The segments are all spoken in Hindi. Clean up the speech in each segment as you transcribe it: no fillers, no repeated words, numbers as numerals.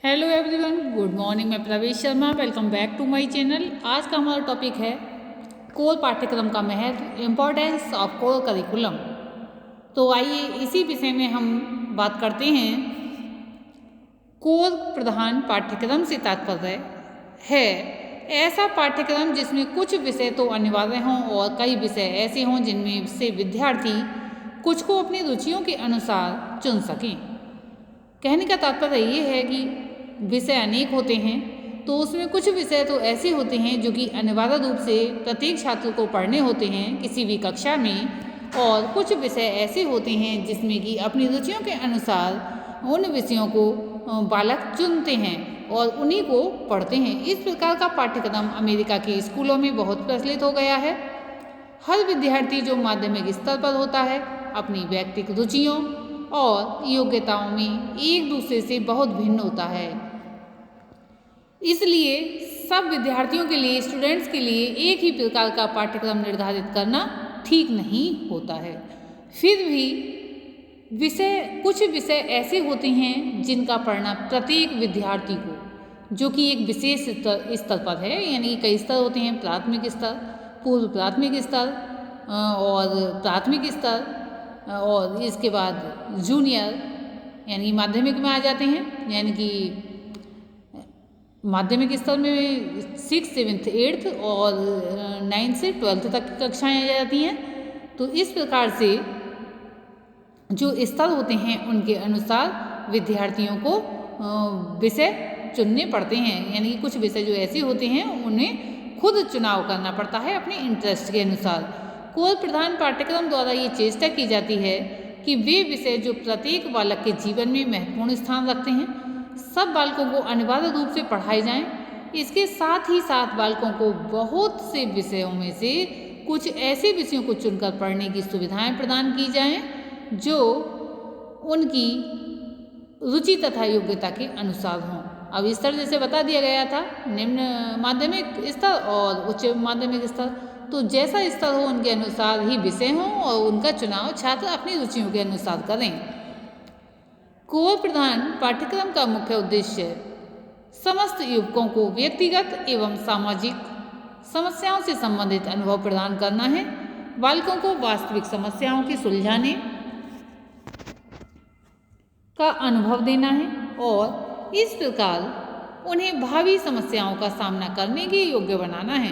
Hello everyone, good morning. मैं Pravesh Sharma, welcome back to my channel. आज का हमारा टॉपिक है कोर पाठ्यक्रम का महत्व, इम्पोर्टेंस ऑफ कोर करिकुलम। तो आइए इसी विषय में हम बात करते हैं। कोर प्रधान पाठ्यक्रम से तात्पर्य है ऐसा पाठ्यक्रम जिसमें कुछ विषय तो अनिवार्य हों और कई विषय ऐसे हों जिनमें से विद्यार्थी कुछ को अपनी रुचियों के अनुसार चुन सकें। कहने का तात्पर्य ये है कि विषय अनेक होते हैं, तो उसमें कुछ विषय तो ऐसे होते हैं जो कि अनिवार्य रूप से प्रत्येक छात्र को पढ़ने होते हैं किसी भी कक्षा में, और कुछ विषय ऐसे होते हैं जिसमें कि अपनी रुचियों के अनुसार उन विषयों को बालक चुनते हैं और उन्हीं को पढ़ते हैं। इस प्रकार का पाठ्यक्रम अमेरिका के स्कूलों में बहुत प्रचलित हो गया है। हर विद्यार्थी जो माध्यमिक स्तर पर होता है अपनी व्यक्तिगत रुचियों और योग्यताओं में एक दूसरे से बहुत भिन्न होता है, इसलिए सब विद्यार्थियों के लिए, स्टूडेंट्स के लिए एक ही प्रकार का पाठ्यक्रम निर्धारित करना ठीक नहीं होता है। फिर भी कुछ विषय ऐसे होते हैं जिनका पढ़ना प्रत्येक विद्यार्थी को, जो कि एक विशेष स्तर पर है, यानी कई स्तर होते हैं, प्राथमिक स्तर, पूर्व प्राथमिक स्तर और प्राथमिक स्तर, और इसके बाद जूनियर यानी माध्यमिक में आ जाते हैं, यानी कि माध्यमिक स्तर में 6, 7, 8 और 9 से 12 तक की कक्षाएँ आ जाती हैं। तो इस प्रकार से जो स्तर होते हैं उनके अनुसार विद्यार्थियों को विषय चुनने पड़ते हैं, यानी कुछ विषय जो ऐसे होते हैं उन्हें खुद चुनाव करना पड़ता है अपने इंटरेस्ट के अनुसार। कोर प्रधान पाठ्यक्रम द्वारा ये चेष्टा की जाती है कि वे विषय जो प्रत्येक बालक के जीवन में महत्वपूर्ण स्थान रखते हैं सब बालकों को अनिवार्य रूप से पढ़ाए जाएं। इसके साथ ही साथ बालकों को बहुत से विषयों में से कुछ ऐसे विषयों को चुनकर पढ़ने की सुविधाएं प्रदान की जाएं जो उनकी रुचि तथा योग्यता के अनुसार हों। अब स्तर जैसे बता दिया गया था, निम्न माध्यमिक स्तर और उच्च माध्यमिक स्तर, तो जैसा स्तर हो उनके अनुसार ही विषय हों और उनका चुनाव छात्र अपनी रुचियों के अनुसार करें। कोर प्रधान पाठ्यक्रम का मुख्य उद्देश्य समस्त युवकों को व्यक्तिगत एवं सामाजिक समस्याओं से संबंधित अनुभव प्रदान करना है, बालकों को वास्तविक समस्याओं के सुलझाने का अनुभव देना है और इस प्रकार उन्हें भावी समस्याओं का सामना करने के योग्य बनाना है।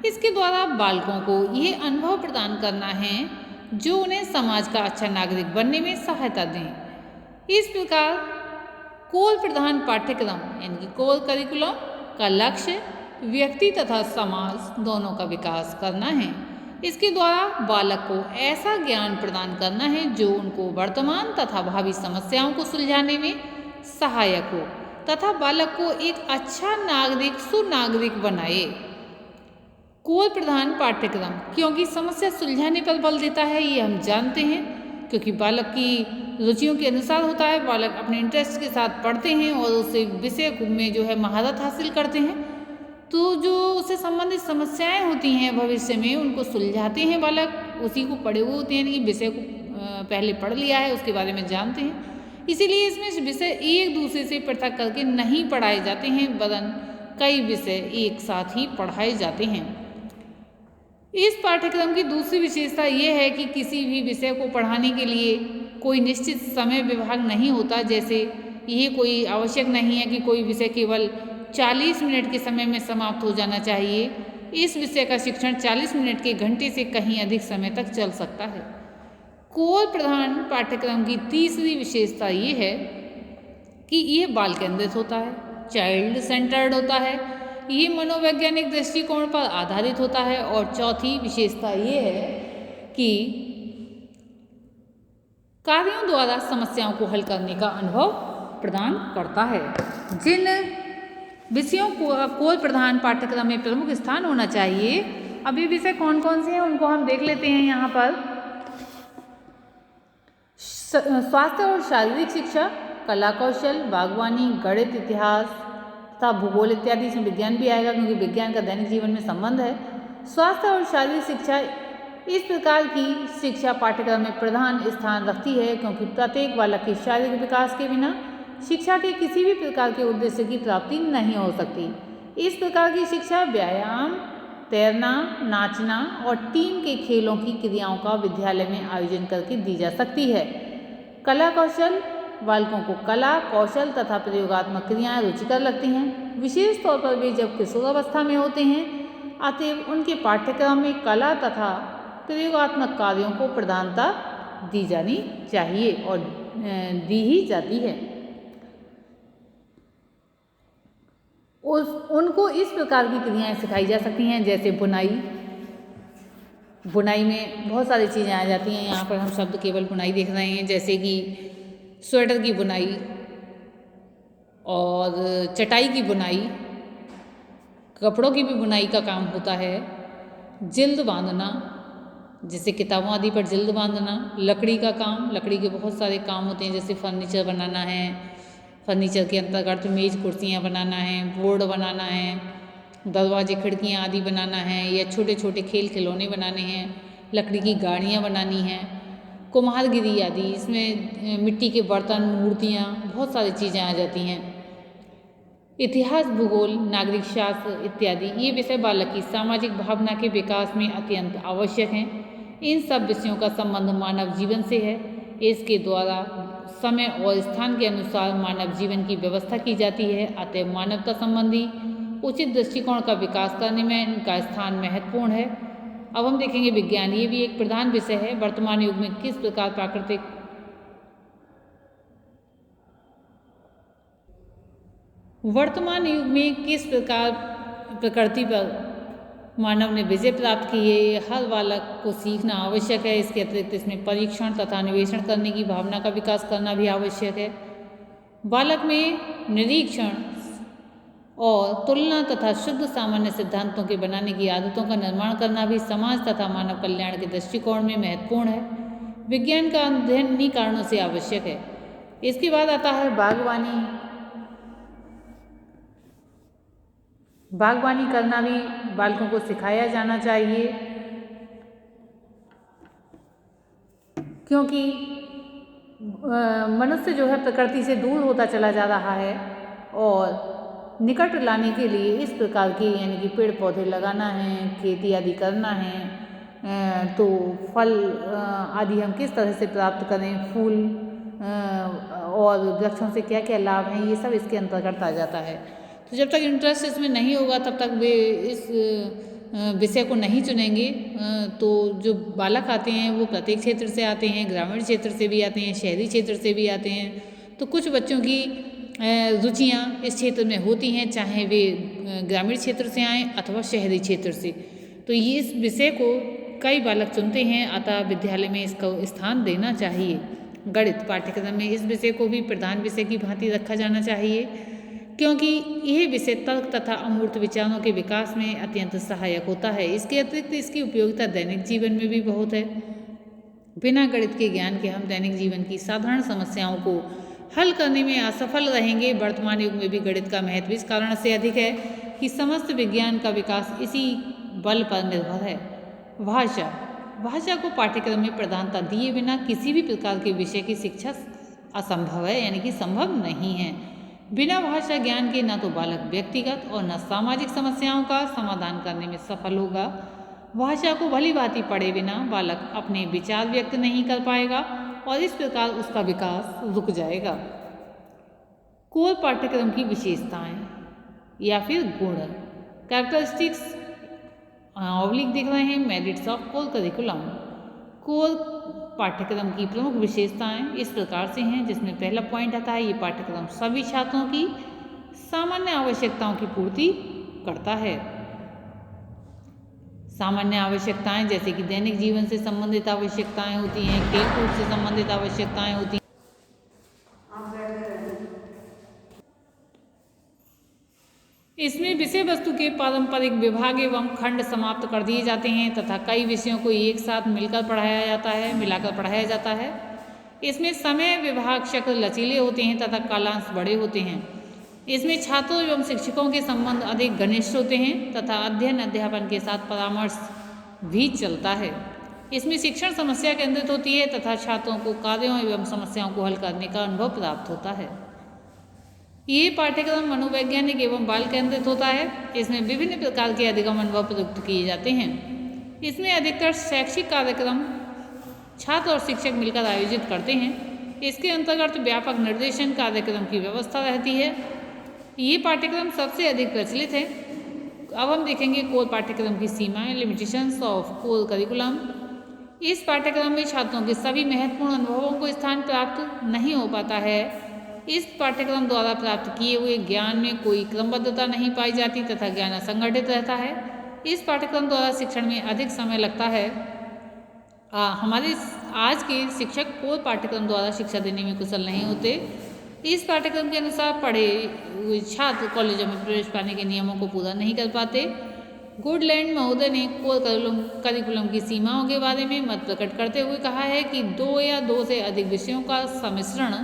इसके द्वारा बालकों को यह अनुभव प्रदान करना है जो उन्हें समाज का अच्छा नागरिक बनने में सहायता दें। इस प्रकार कोर प्रधान पाठ्यक्रम यानी कि कोर करिकुलम का लक्ष्य व्यक्ति तथा समाज दोनों का विकास करना है। इसके द्वारा बालक को ऐसा ज्ञान प्रदान करना है जो उनको वर्तमान तथा भावी समस्याओं को सुलझाने में सहायक हो तथा बालक को एक अच्छा नागरिक, सुनागरिक बनाए। कोर प्रधान पाठ्यक्रम क्योंकि समस्या सुलझाने पर बल देता है, ये हम जानते हैं, क्योंकि बालक की रुचियों के अनुसार होता है। बालक अपने इंटरेस्ट के साथ पढ़ते हैं और उस विषय में जो है महारत हासिल करते हैं, तो जो उससे संबंधित समस्याएं होती हैं भविष्य में उनको सुलझाते हैं। बालक उसी को पढ़े हुए होते हैं, यानी कि विषय को पहले पढ़ लिया है, उसके बारे में जानते हैं। इसीलिए इसमें विषय एक दूसरे से पृथक करके नहीं पढ़ाए जाते हैं, वरन कई विषय एक साथ ही पढ़ाए जाते हैं। इस पाठ्यक्रम की दूसरी विशेषता ये है कि किसी भी विषय को पढ़ाने के लिए कोई निश्चित समय विभाग नहीं होता। जैसे ये कोई आवश्यक नहीं है कि कोई विषय केवल 40 मिनट के समय में समाप्त हो जाना चाहिए। इस विषय का शिक्षण 40 मिनट के घंटे से कहीं अधिक समय तक चल सकता है। कोर प्रधान पाठ्यक्रम की तीसरी विशेषता ये है कि यह बाल केंद्रित होता है, चाइल्ड सेंटर्ड होता है, ये मनोवैज्ञानिक दृष्टिकोण पर आधारित होता है, और चौथी विशेषता ये है कि कार्यों द्वारा समस्याओं को हल करने का अनुभव प्रदान करता है। जिन विषयों को कोर प्रधान पाठ्यक्रम में प्रमुख स्थान होना चाहिए, अब ये विषय कौन कौन से हैं उनको हम देख लेते हैं। यहाँ पर स्वास्थ्य और शारीरिक शिक्षा, कला कौशल, बागवानी, गणित, इतिहास तथा भूगोल इत्यादि। इसमें विज्ञान भी आएगा क्योंकि विज्ञान का दैनिक जीवन में संबंध है। स्वास्थ्य और शारीरिक शिक्षा, इस प्रकार की शिक्षा पाठ्यक्रम में प्रधान स्थान रखती है क्योंकि प्रत्येक बालक के शारीरिक विकास के बिना शिक्षा के किसी भी प्रकार के उद्देश्य की प्राप्ति नहीं हो सकती। इस प्रकार की शिक्षा व्यायाम, तैरना, नाचना और टीम के खेलों की क्रियाओं का विद्यालय में आयोजन करके दी जा सकती है। कला कौशल, बालकों को कला, कौशल तथा प्रयोगात्मक क्रियाएं रुचिकर लगती हैं, विशेष तौर पर वे जब किशोरावस्था में होते हैं। अतएव उनके पाठ्यक्रम में कला तथा प्रयोगात्मक कार्यों को प्रधानता दी जानी चाहिए और दी ही जाती है। उनको इस प्रकार की क्रियाएं सिखाई जा सकती हैं, जैसे बुनाई। बुनाई में बहुत सारी चीज़ें आ जाती हैं। यहाँ पर हम शब्द केवल बुनाई देख रहे हैं, जैसे कि स्वेटर की बुनाई और चटाई की बुनाई, कपड़ों की भी बुनाई का काम होता है। जिल्द बांधना, जैसे किताबों आदि पर जिल्द बांधना। लकड़ी का काम, लकड़ी के बहुत सारे काम होते हैं, जैसे फर्नीचर बनाना है। फर्नीचर के अंतर्गत मेज कुर्सियाँ बनाना है, बोर्ड बनाना है, दरवाजे खिड़कियाँ आदि बनाना है, या छोटे छोटे खेल खिलौने बनाने हैं, लकड़ी की गाड़ियाँ बनानी हैं। कुम्हारगिरी आदि, इसमें मिट्टी के बर्तन, मूर्तियाँ, बहुत सारी चीज़ें आ जाती हैं। इतिहास, भूगोल, नागरिक शास्त्र इत्यादि ये विषय बालक की सामाजिक भावना के विकास में अत्यंत आवश्यक हैं। इन सब विषयों का संबंध मानव जीवन से है। इसके द्वारा समय और स्थान के अनुसार मानव जीवन की व्यवस्था की जाती है। अतः मानवता संबंधी उचित दृष्टिकोण का विकास करने में इनका स्थान महत्वपूर्ण है। अब हम देखेंगे विज्ञान, ये भी एक प्रधान विषय है। वर्तमान युग में किस प्रकार प्रकृति पर मानव ने विजय प्राप्त की है, ये हर बालक को सीखना आवश्यक है। इसके अतिरिक्त इसमें परीक्षण तथा अन्वेषण करने की भावना का विकास करना भी आवश्यक है। बालक में निरीक्षण और तुलना तथा शुद्ध सामान्य सिद्धांतों के बनाने की आदतों का निर्माण करना भी समाज तथा मानव कल्याण के दृष्टिकोण में महत्वपूर्ण है। विज्ञान का अध्ययन इन्हीं कारणों से आवश्यक है। इसके बाद आता है बागवानी। बागवानी करना भी बालकों को सिखाया जाना चाहिए, क्योंकि मनुष्य जो है प्रकृति से दूर होता चला जा रहा है और निकट लाने के लिए इस प्रकार के यानी कि पेड़ पौधे लगाना है, खेती आदि करना है। तो फल आदि हम किस तरह से प्राप्त करें, फूल और वृक्षों से क्या क्या लाभ हैं, ये सब इसके अंतर्गत आ जाता है। तो जब तक इंटरेस्ट इसमें नहीं होगा तब तक वे इस विषय को नहीं चुनेंगे। तो जो बालक आते हैं वो प्रत्येक क्षेत्र से आते हैं, ग्रामीण क्षेत्र से भी आते हैं, शहरी क्षेत्र से भी आते हैं। तो कुछ बच्चों की रुचियाँ इस क्षेत्र में होती हैं, चाहे वे ग्रामीण क्षेत्र से आएँ अथवा शहरी क्षेत्र से। तो ये इस विषय को कई बालक चुनते हैं, अतः विद्यालय में इसका स्थान देना चाहिए। गणित पाठ्यक्रम में इस विषय को भी प्रधान विषय की भांति रखा जाना चाहिए, क्योंकि यह विषय तर्क तथा अमूर्त विचारों के विकास में अत्यंत सहायक होता है। इसके अतिरिक्त इसकी उपयोगिता दैनिक जीवन में भी बहुत है। बिना गणित के ज्ञान के हम दैनिक जीवन की साधारण समस्याओं को हल करने में असफल रहेंगे। वर्तमान युग में भी गणित का महत्व इस कारण से अधिक है कि समस्त विज्ञान का विकास इसी बल पर निर्भर है। भाषा को पाठ्यक्रम में प्रधानता दिए बिना किसी भी प्रकार के विषय की शिक्षा असंभव है, यानी कि संभव नहीं है। बिना भाषा ज्ञान के न तो बालक व्यक्तिगत और न सामाजिक समस्याओं का समाधान करने में सफल होगा। भाषा को भली भांति पढ़े बिना बालक अपने विचार व्यक्त नहीं कर पाएगा और इस प्रकार उसका विकास रुक जाएगा। कोर पाठ्यक्रम की विशेषताएं या फिर गुण, कैरेक्टरिस्टिक्स ऑब्लिक देख रहे हैं, merits of core curriculum. Core पाठ्यक्रम की प्रमुख विशेषताएं इस प्रकार से हैं, जिसमें पहला पॉइंट आता है, ये पाठ्यक्रम सभी छात्रों की सामान्य आवश्यकताओं की पूर्ति करता है। सामान्य आवश्यकताएं जैसे कि दैनिक जीवन से संबंधित आवश्यकताएं होती हैं, खेलकूद से संबंधित आवश्यकताएं होती हैं। इसमें विषय वस्तु के पारंपरिक विभाग एवं खंड समाप्त कर दिए जाते हैं तथा कई विषयों को एक साथ मिलाकर पढ़ाया जाता है। इसमें समय विभाग चक्र लचीले होते हैं तथा कालांश बड़े होते हैं। इसमें छात्रों एवं शिक्षकों के संबंध अधिक घनिष्ठ होते हैं तथा अध्ययन अध्यापन के साथ परामर्श भी चलता है। इसमें शिक्षण समस्या केंद्रित होती है तथा छात्रों को कार्यों एवं समस्याओं को हल करने का अनुभव प्राप्त होता है। ये पाठ्यक्रम मनोवैज्ञानिक एवं बाल केंद्रित होता है। इसमें विभिन्न प्रकार के अधिगम अनुभव प्रयुक्त किए जाते हैं। इसमें अधिकतर शैक्षिक कार्यक्रम छात्र और शिक्षक मिलकर आयोजित करते हैं। इसके अंतर्गत व्यापक निर्देशन कार्यक्रम की व्यवस्था रहती है। ये पाठ्यक्रम सबसे अधिक प्रचलित है। अब हम देखेंगे कोर पाठ्यक्रम की सीमाएं, लिमिटेशंस ऑफ कोर करिकुलम। इस पाठ्यक्रम में छात्रों के सभी महत्वपूर्ण अनुभवों को स्थान प्राप्त नहीं हो पाता है। इस पाठ्यक्रम द्वारा प्राप्त किए हुए ज्ञान में कोई क्रमबद्धता नहीं पाई जाती तथा ज्ञान असंगठित रहता है। इस पाठ्यक्रम द्वारा शिक्षण में अधिक समय लगता है। हमारे आज के शिक्षक कोर पाठ्यक्रम द्वारा शिक्षा देने में कुशल नहीं होते। इस पाठ्यक्रम के अनुसार पढ़े हुए छात्र कॉलेजों में प्रवेश पाने के नियमों को पूरा नहीं कर पाते। गुडलैंड महोदय ने कोर करिकुलम की सीमाओं के बारे में मत प्रकट करते हुए कहा है कि 2 या 2 से अधिक विषयों का सम्मिश्रण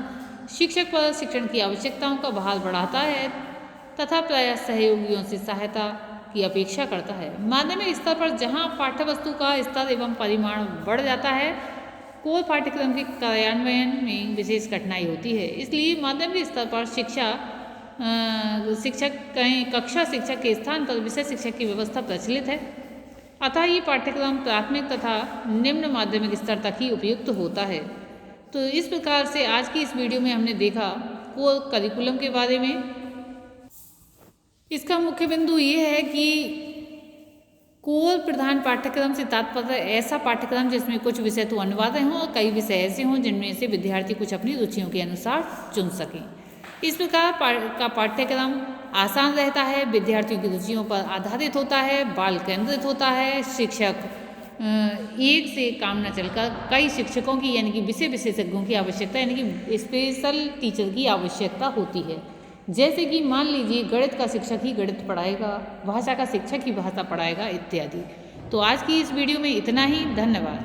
शिक्षक पर शिक्षण की आवश्यकताओं का भार बढ़ाता है तथा प्रायः सहयोगियों से सहायता की अपेक्षा करता है। माध्यमिक स्तर पर जहां पाठ्यवस्तु का स्तर एवं परिमाण बढ़ जाता है, कोर पाठ्यक्रम के कार्यान्वयन में विशेष कठिनाई होती है। इसलिए माध्यमिक स्तर पर कक्षा शिक्षक के स्थान पर विषय शिक्षक की व्यवस्था प्रचलित है। अतः ये पाठ्यक्रम प्राथमिक तथा निम्न माध्यमिक स्तर तक ही उपयुक्त होता है। तो इस प्रकार से आज की इस वीडियो में हमने देखा कोर करिकुलम के बारे में। इसका मुख्य बिंदु ये है कि कोर प्रधान पाठ्यक्रम से तात्पर्य ऐसा पाठ्यक्रम जिसमें कुछ विषय तो अनिवार्य हों और कई विषय ऐसे हों जिनमें से विद्यार्थी कुछ अपनी रुचियों के अनुसार चुन सकें। इस प्रकार का पाठ्यक्रम आसान रहता है, विद्यार्थियों की रुचियों पर आधारित होता है, बाल केंद्रित होता है। शिक्षक एक से काम न चलकर कई शिक्षकों की यानी कि विषय विशेषज्ञों की आवश्यकता यानी कि स्पेशल टीचर की आवश्यकता होती है। जैसे कि मान लीजिए गणित का शिक्षक ही गणित पढ़ाएगा, भाषा का शिक्षक ही भाषा पढ़ाएगा इत्यादि। तो आज की इस वीडियो में इतना ही। धन्यवाद।